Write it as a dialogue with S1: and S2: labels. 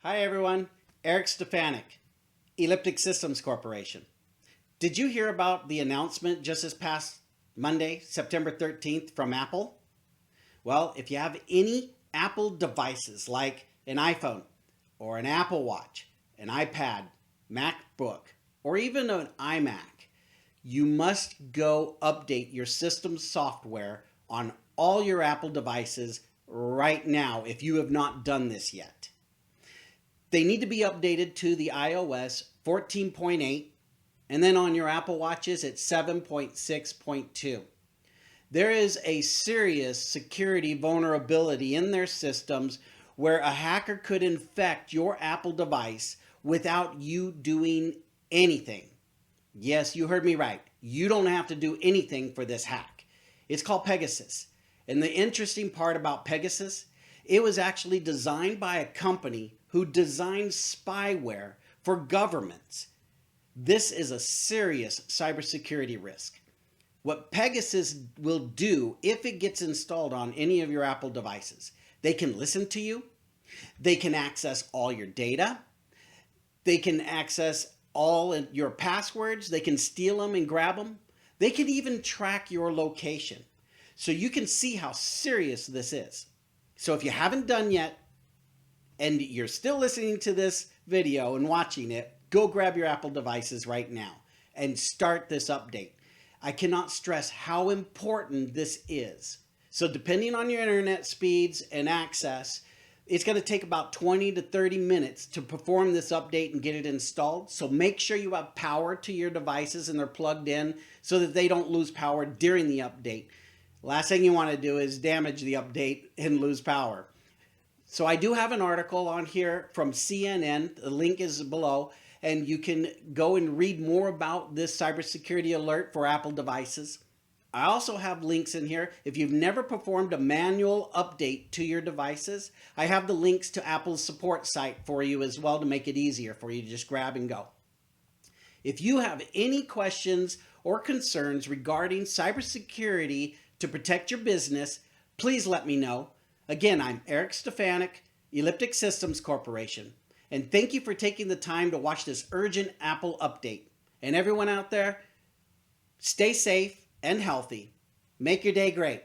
S1: Hi everyone, Eric Stefanik, Elliptic Systems Corporation. Did you hear about the announcement just this past Monday, September 13th from Apple? Well, if you have any Apple devices like an iPhone or an Apple Watch, an iPad, MacBook, or even an iMac, you must go update your system's software on all your Apple devices right now if you have not done this yet. They need to be updated to the iOS 14.8, and then on your Apple Watches it's 7.6.2. There is a serious security vulnerability in their systems where a hacker could infect your Apple device without you doing anything. Yes, you heard me right. You don't have to do anything for this hack. It's called Pegasus. And the interesting part about Pegasus, it was actually designed by a company who designed spyware for governments. This is a serious cybersecurity risk. What Pegasus will do if it gets installed on any of your Apple devices, they can listen to you, they can access all your data, they can access all your passwords, they can steal them and grab them, they can even track your location. So you can see how serious this is. So if you haven't done yet, and you're still listening to this video and watching it, go grab your Apple devices right now and start this update. I cannot stress how important this is. So depending on your internet speeds and access, it's going to take about 20 to 30 minutes to perform this update and get it installed. So make sure you have power to your devices and they're plugged in so that they don't lose power during the update. Last thing you want to do is damage the update and lose power. So I do have an article on here from CNN. The link is below, and you can go and read more about this cybersecurity alert for Apple devices. I also have links in here. If you've never performed a manual update to your devices, I have the links to Apple's support site for you as well to make it easier for you to just grab and go. If you have any questions or concerns regarding cybersecurity to protect your business, please let me know. Again, I'm Eric Stefanik, Elliptic Systems Corporation, and thank you for taking the time to watch this urgent Apple update. And everyone out there, stay safe and healthy. Make your day great.